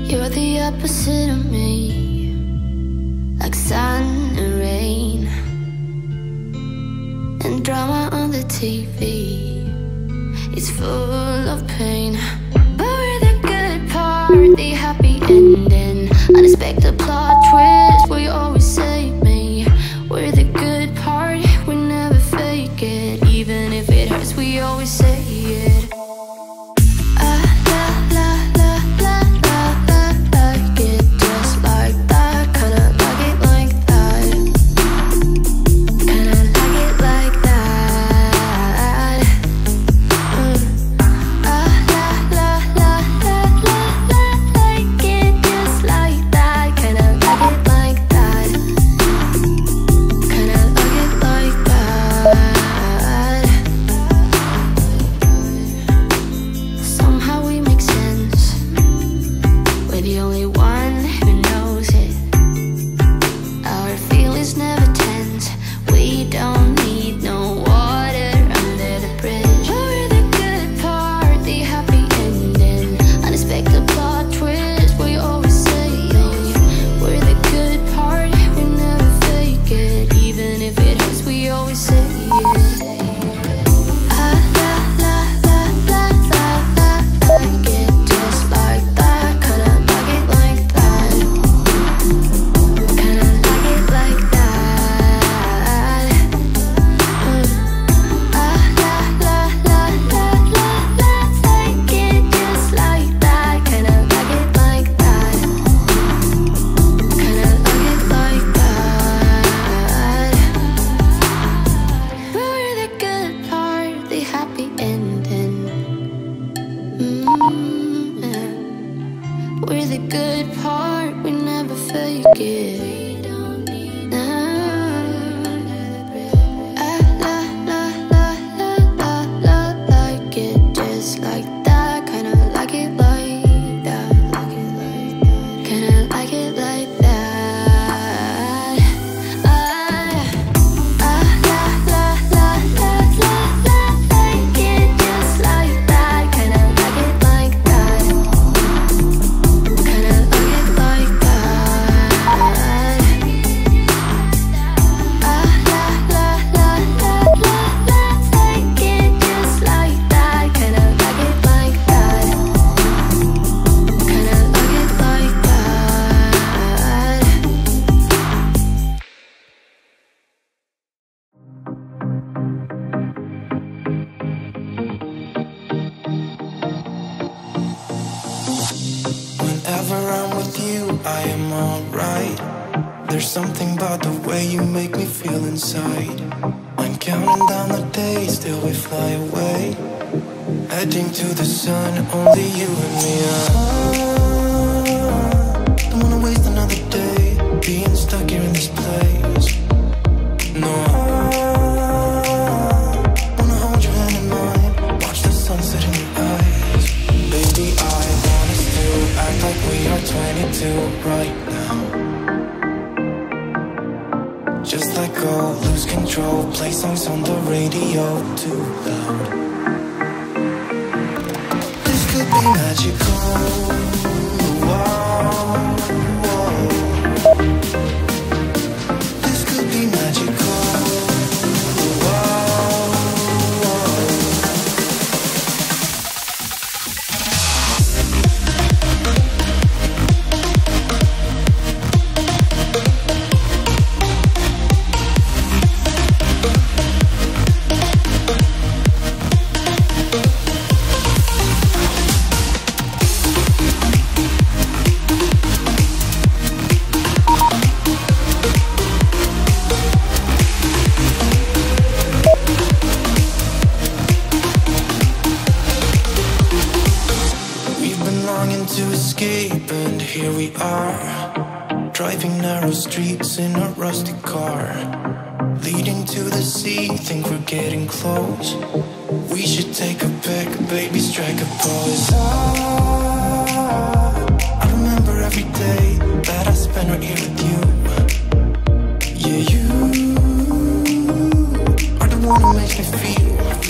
You're the opposite of me, like sun and rain, and drama on the TV. It's full of pain, but we're the good part, the happy ending, unexpected plot twist. We always save me. We're the good part, we never fake it. Even if it hurts, we always say it.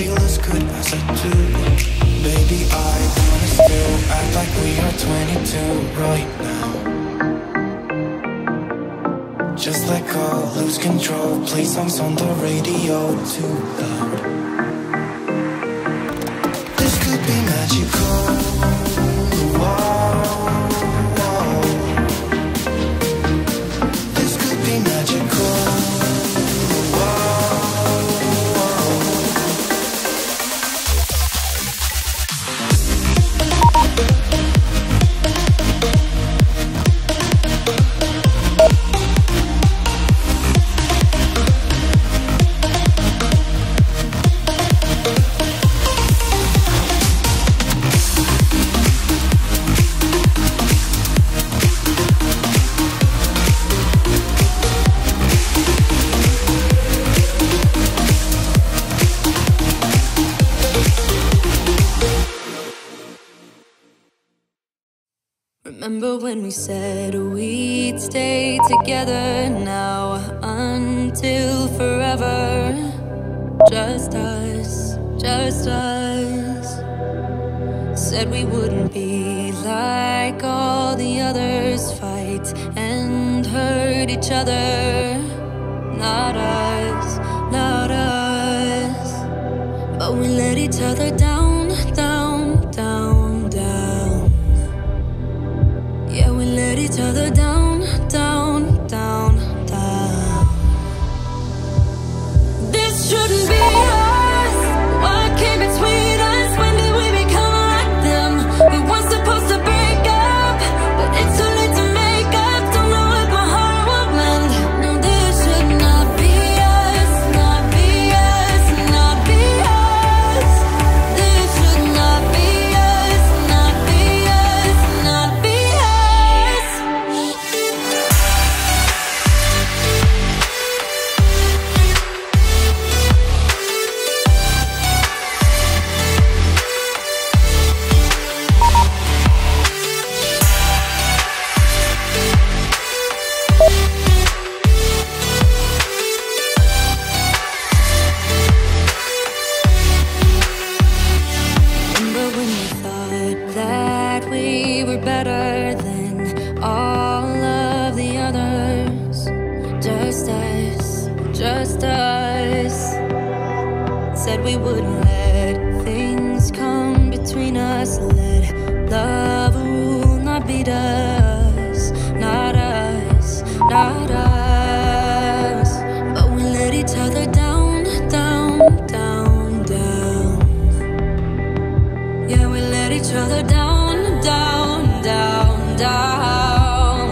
Feel as good as I do. Baby, I wanna still act like we are are 22 right now. Just let go, lose control. Play songs on the radio too loud. This could be magical. Whoa, whoa. This could be magical. Remember when we said we'd stay together now until forever? Just us, just us. Said we wouldn't be like all the others, fight and hurt each other. Not us, not us. But we let each other down, down, down, down. Yeah, we let each other down, down, down, down. This shouldn't be us. What came between us? When did we become like them? We weren't supposed to break up, but it's too late to make up. Don't know what my heart would mend. No, this should not be us, not be us, not be us. This should not be us, not be us, not be us. Remember when we thought that we were better than all of the others? Just us, just us. Said we wouldn't let things come between us. Let love rule, not beat us. Not us, not us. But we let each other down, down, down, down. Yeah, we let each other down, down, down, down.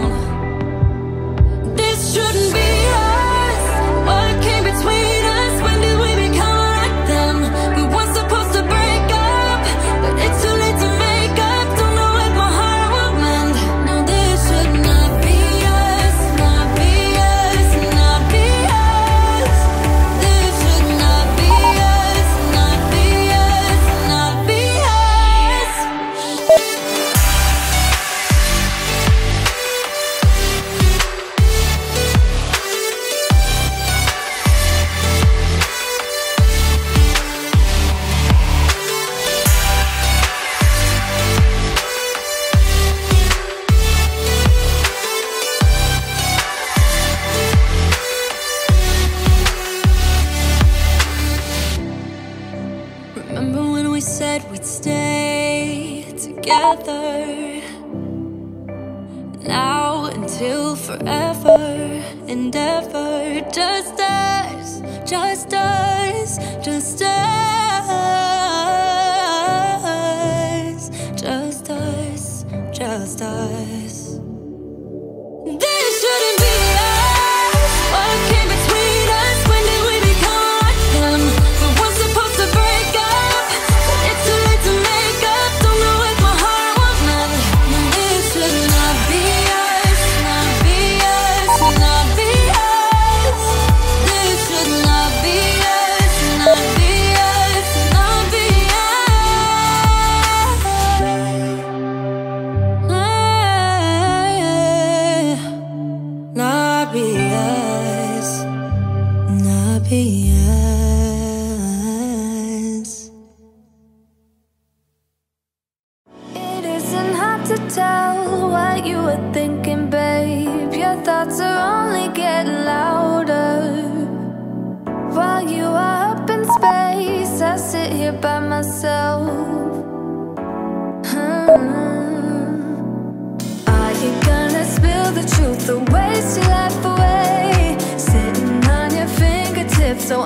This shouldn't be us. What came between us? When did we become like them? We weren't supposed to break up, but it's too late to make up. Don't know what my heart would mend. No, this should not be us, not be us, not be us. This should not be us, not be us, not be us. Remember when we said we'd stay together? Now until forever and ever. Just us, just us, just us. Just us, just us. This shouldn't be us. What came between us? When did we become like them? We weren't supposed to break up, but it's too late to make up. Don't know what my heart would mend. No, this should not be us, not be us, not be us. This should not be us, not be us, not be us. hard to tell what you were thinking, babe. Your thoughts are only getting louder. While you are up in space, I sit here by myself. Are you gonna spill the truth or waste your life away? Sitting on your fingertips, so